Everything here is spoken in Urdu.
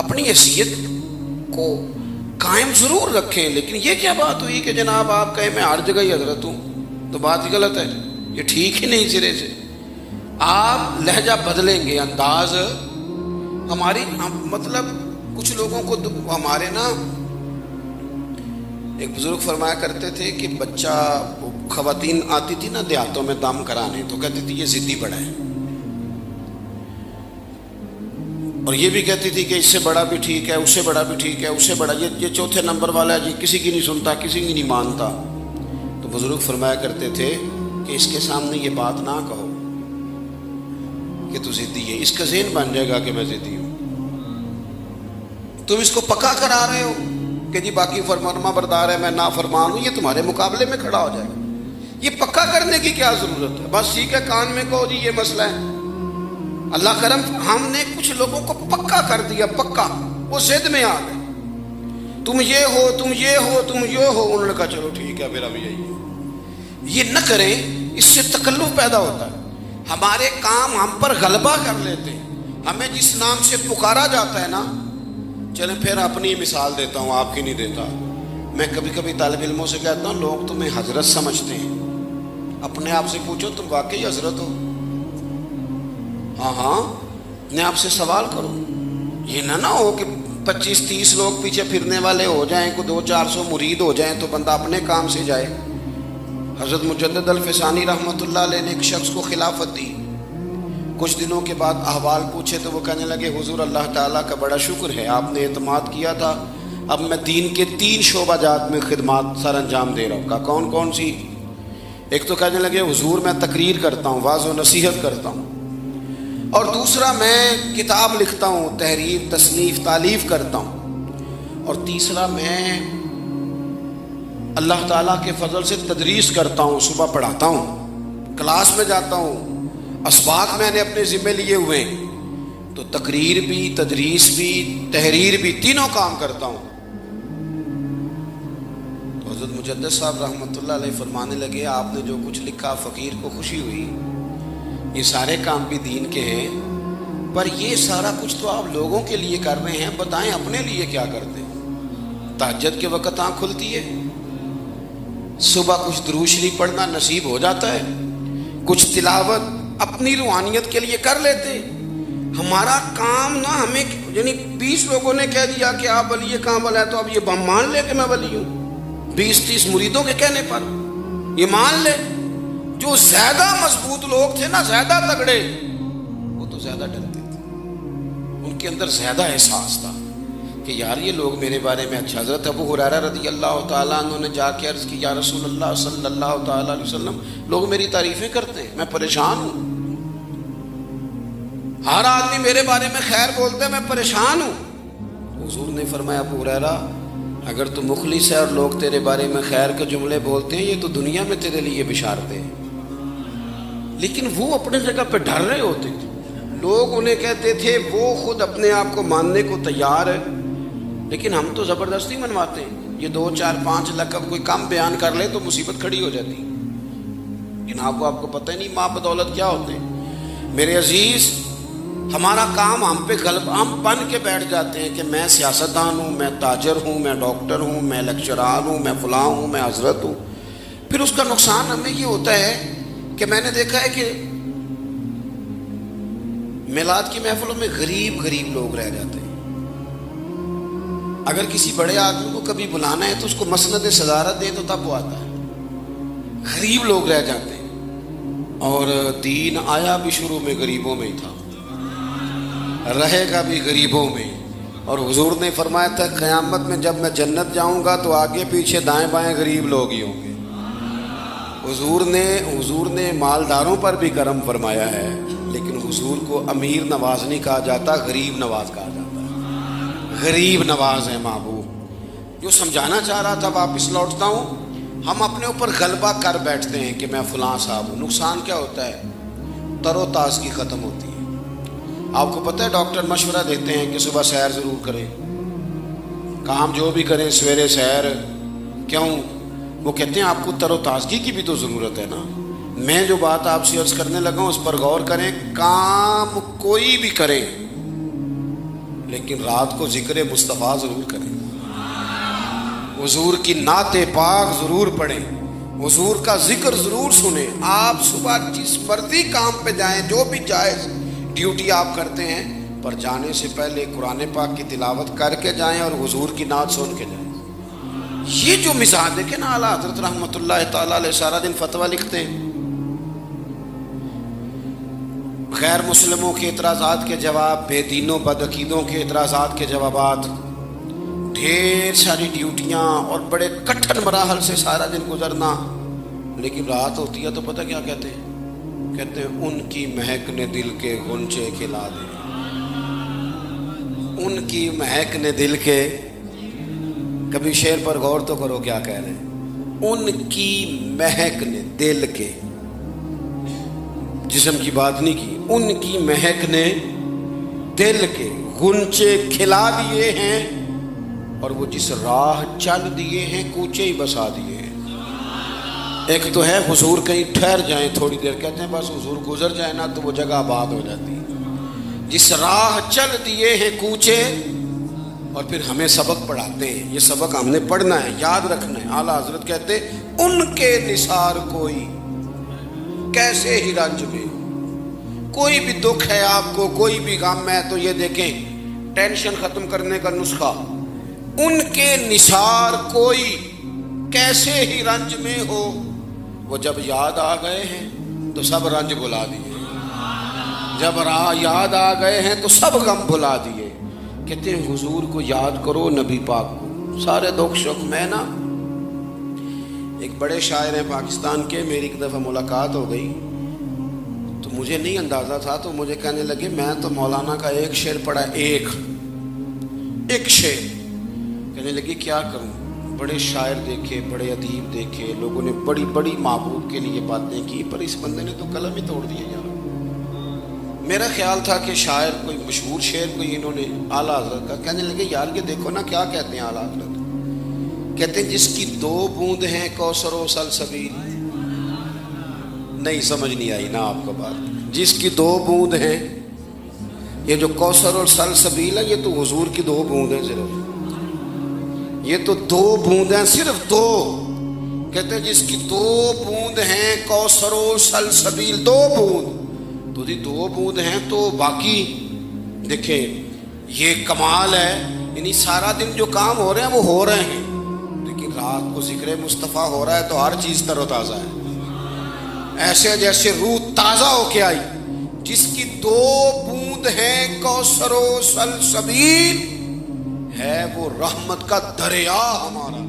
اپنی حیثیت کو قائم ضرور رکھیں، لیکن یہ کیا بات ہوئی کہ جناب آپ کہیں میں ہر جگہ ہی حضرت ہوں، تو بات ہی غلط ہے، یہ ٹھیک ہی نہیں سرے سے۔ آپ لہجہ بدلیں گے، انداز ہماری مطلب کچھ لوگوں کو ہمارے نا ایک بزرگ فرمایا کرتے تھے کہ بچہ خواتین آتی تھی نا دیہاتوں میں دم کرانے، تو کہتی تھی یہ ضدی بڑا ہے، اور یہ بھی کہتی تھی کہ اس سے بڑا بھی ٹھیک ہے، اس سے بڑا بھی ٹھیک ہے، اس سے بڑا یہ چوتھے نمبر والا ہے جی، کسی کی نہیں سنتا، کسی کی نہیں مانتا۔ تو بزرگ فرمایا کرتے تھے کہ اس کے سامنے یہ بات نہ کہو کہ تو ضدی ہے، اس کا ذہن بن جائے گا کہ میں ضدی ہوں۔ تم اس کو پکا کرا رہے ہو کہ جی باقی فرما بردار ہے، میں نافرمان ہوں، یہ تمہارے مقابلے میں کھڑا ہو جائے گا۔ یہ پکا کرنے کی کیا ضرورت ہے؟ بس ٹھیک ہے کان میں کہو جی یہ مسئلہ ہے۔ اللہ کرم ہم نے کچھ لوگوں کو پکا کر دیا، پکا، وہ ضد میں آ گئے، تم یہ ہو، تم یہ ہو، تم یہ ہو۔ انہوں نے کہا چلو ٹھیک ہے میرا بھی یہی ہے۔ یہ نہ کریں، اس سے تکلف پیدا ہوتا ہے، ہمارے کام ہم پر غلبہ کر لیتے ہیں۔ ہمیں جس نام سے پکارا جاتا ہے نا، چلیں پھر اپنی مثال دیتا ہوں، آپ کی نہیں دیتا۔ میں کبھی کبھی طالب علموں سے کہتا ہوں لوگ تمہیں حضرت سمجھتے ہیں، اپنے آپ سے پوچھو تم واقعی حضرت ہو؟ ہاں اپنے آپ سے سوال کرو۔ یہ نہ ہو کہ 25-30 لوگ پیچھے پھرنے والے ہو جائیں، کو 200-400 مرید ہو جائیں تو بندہ اپنے کام سے جائے۔ حضرت مجدد الفسانی رحمۃ اللہ علیہ نے ایک شخص کو خلافت دی، کچھ دنوں کے بعد احوال پوچھے تو وہ کہنے لگے حضور اللہ تعالیٰ کا بڑا شکر ہے، آپ نے اعتماد کیا تھا، اب میں دین کے 3 شعبہ جات میں خدمات سر انجام دے رہا ہوں۔ کہا کون کون سی؟ ایک تو کہنے لگے حضور میں تقریر کرتا ہوں، واعظ و نصیحت کرتا ہوں، اور دوسرا میں کتاب لکھتا ہوں، تحریر تصنیف تالیف کرتا ہوں، اور تیسرا میں اللہ تعالیٰ کے فضل سے تدریس کرتا ہوں، صبح پڑھاتا ہوں، کلاس میں جاتا ہوں، اسباق میں نے اپنے ذمے لیے ہوئے ہیں، تو تقریر بھی، تدریس بھی، تحریر بھی، تینوں کام کرتا ہوں۔ تو حضرت مجدد صاحب رحمۃ اللہ علیہ فرمانے لگے آپ نے جو کچھ لکھا فقیر کو خوشی ہوئی، یہ سارے کام بھی دین کے ہیں، پر یہ سارا کچھ تو آپ لوگوں کے لیے کر رہے ہیں، بتائیں اپنے لیے کیا کرتے ہیں؟ تہجد کے وقت آنکھ کھلتی ہے، صبح کچھ درود شریف پڑھنا نصیب ہو جاتا ہے، کچھ تلاوت اپنی روحانیت کے لیے کر لیتے۔ ہمارا کام نہ ہمیں یعنی 20 لوگوں نے کہہ دیا کہ آپ ولی کامل ہے تو اب یہ مان لے کہ میں ولی ہوں، 20-30 مریدوں کے کہنے پر یہ مان لے۔ جو زیادہ مضبوط لوگ تھے نا، زیادہ تگڑے، وہ تو زیادہ ڈرتے تھے، ان کے اندر زیادہ احساس تھا کہ یار یہ لوگ میرے بارے میں اچھا۔ حضرت ابو ہریرہ رضی اللہ تعالیٰ عنہ نے جا کے عرض کی یا رسول اللہ صلی اللہ تعالیٰ علیہ وسلم، لوگ میری تعریفیں کرتے ہیں، میں پریشان ہوں، ہر آدمی میرے بارے میں خیر بولتے ہیں، میں پریشان ہوں۔ حضور نے فرمایا ابو ہریرہ اگر تو مخلص ہے اور لوگ تیرے بارے میں خیر کے جملے بولتے ہیں، یہ تو دنیا میں تیرے لیے بشارتیں ہیں، لیکن وہ اپنے جگہ پہ ڈر رہے ہوتے تھے۔ لوگ انہیں کہتے تھے، وہ خود اپنے آپ کو ماننے کو تیار ہے، لیکن ہم تو زبردستی منواتے ہیں۔ یہ 2-4-5 لقب کوئی کم بیان کر لے تو مصیبت کھڑی ہو جاتی، لیکن آپ کو پتہ ہی نہیں ماں بدولت کیا ہوتے ہیں۔ میرے عزیز، ہمارا کام ہم پہ ہم بن کے بیٹھ جاتے ہیں کہ میں سیاستدان ہوں، میں تاجر ہوں، میں ڈاکٹر ہوں، میں لیکچرار ہوں، میں فلاں ہوں، میں حضرت ہوں۔ پھر اس کا نقصان ہمیں یہ ہوتا ہے کہ میں نے دیکھا ہے کہ میلاد کی محفلوں میں غریب لوگ رہ جاتے ہیں۔ اگر کسی بڑے آدمی کو کبھی بلانا ہے تو اس کو مسند صدارت دے تو تب وہ آتا ہے، غریب لوگ رہ جاتے ہیں۔ اور دین آیا بھی شروع میں غریبوں میں ہی تھا، رہے گا بھی غریبوں میں۔ اور حضور نے فرمایا تھا قیامت میں جب میں جنت جاؤں گا تو آگے پیچھے دائیں بائیں غریب لوگ ہی ہوں گے۔ حضور نے مالداروں پر بھی کرم فرمایا ہے، لیکن حضور کو امیر نواز نہیں کہا جاتا، غریب نواز کہا جاتا ہے۔ غریب نواز ہے محبوب۔ جو سمجھانا چاہ رہا تھا واپس لوٹتا ہوں، ہم اپنے اوپر غلبہ کر بیٹھتے ہیں کہ میں فلاں صاحب ہوں۔ نقصان کیا ہوتا ہے؟ تر و تازگی ختم ہوتی ہے۔ آپ کو پتہ ہے ڈاکٹر مشورہ دیتے ہیں کہ صبح سیر ضرور کریں، کام جو بھی کریں سویرے سیر۔ کیوں؟ وہ کہتے ہیں آپ کو تر و تازگی کی بھی تو ضرورت ہے نا۔ میں جو بات آپ سے عرض کرنے لگا ہوں اس پر غور کریں، کام کوئی بھی کریں لیکن رات کو ذکر مصطفیٰ ضرور کریں، حضور کی نعت پاک ضرور پڑھیں، حضور کا ذکر ضرور سنیں۔ آپ صبح جس مرضی کام پہ جائیں، جو بھی جائز ڈیوٹی آپ کرتے ہیں، پر جانے سے پہلے قرآن پاک کی تلاوت کر کے جائیں اور حضور کی نعت سن کے جائیں۔ یہ جو مزاج دیکھیں نا، اعلیٰ حضرت رحمۃ اللہ تعالیٰ علیہ سارا دن فتویٰ لکھتے ہیں، غیر مسلموں کے اعتراضات کے جواب، بے دینوں بدعقیدوں کے اعتراضات کے جوابات، ڈھیر ساری ڈیوٹیاں اور بڑے کٹھن مراحل سے سارا دن گزرنا، لیکن رات ہوتی ہے تو پتہ کیا کہتے ہیں؟ کہتے ہیں ان کی مہک نے دل کے غنچے کھلا دے، ان کی مہک نے دل کے، کبھی شعر پر غور تو کرو کیا کہہ رہے ہیں، ان کی مہک نے دل کے، جسم کی بات نہیں کی، ان کی مہک نے دل کے غنچے کھلا دیے ہیں، اور وہ جس راہ چل دیے ہیں کوچے ہی بسا دیے ہیں۔ ایک تو ہے حضور کہیں ٹھہر جائیں تھوڑی دیر، کہتے ہیں بس حضور گزر جائے نا تو وہ جگہ آباد ہو جاتی ہے۔ جس راہ چل دیے ہیں کوچے، اور پھر ہمیں سبق پڑھاتے ہیں، یہ سبق ہم نے پڑھنا ہے، یاد رکھنا ہے۔ اعلیٰ حضرت کہتے ہیں ان کے نثار کوئی کیسے ہی رنج میں، کوئی بھی دکھ ہے آپ کو، کوئی بھی غم ہے، تو یہ دیکھیں ٹینشن ختم کرنے کا نسخہ، ان کے نثار کوئی کیسے ہی رنج میں ہو، وہ جب یاد آ گئے ہیں تو سب رنج بھلا دیے، جب یاد آ گئے ہیں تو سب غم بھلا دیے۔ کہتے ہیں حضور کو یاد کرو، نبی پاک کو، سارے دکھ شک میں نا۔ ایک بڑے شاعر ہیں پاکستان کے، میری ایک دفعہ ملاقات ہو گئی تو مجھے نہیں اندازہ تھا، تو مجھے کہنے لگے میں تو مولانا کا ایک شعر پڑھا، ایک شعر، کہنے لگے کیا کروں، بڑے شاعر دیکھے، بڑے ادیب دیکھے، لوگوں نے بڑی بڑی محبوب کے لیے باتیں کی، پر اس بندے نے تو قلم ہی توڑ دیا یار۔ میرا خیال تھا کہ شاعر کوئی مشہور شعر کوئی انہوں نے اعلیٰ حضرت کا، کہنے لگے یار یہ دیکھو نا کیا کہتے ہیں اعلیٰ حضرت، کہتے ہیں جس کی 2 بوند ہیں کوثر و سلسبیل، نہیں سمجھ نہیں آئی نا آپ کو بات، جس کی 2 بوند ہیں، یہ جو کوثر اور سلسبیل ہے یہ تو حضور کی 2 بوند ہیں صرف، یہ تو 2 بوند ہیں، صرف 2، کہتے ہیں جس کی 2 بوند ہیں کوثر و سلسبیل، 2 بوند تو 2 بوند ہیں، تو باقی دیکھیں یہ کمال ہے، یعنی سارا دن جو کام ہو رہے ہیں وہ ہو رہے ہیں، لیکن رات کو ذکر مصطفیٰ ہو رہا ہے تو ہر چیز تر و تازہ ہے، ایسے جیسے روح تازہ ہو کے آئی۔ جس کی 2 بوند ہیں کوثر و سلسبیل، ہے وہ رحمت کا دریا ہمارا۔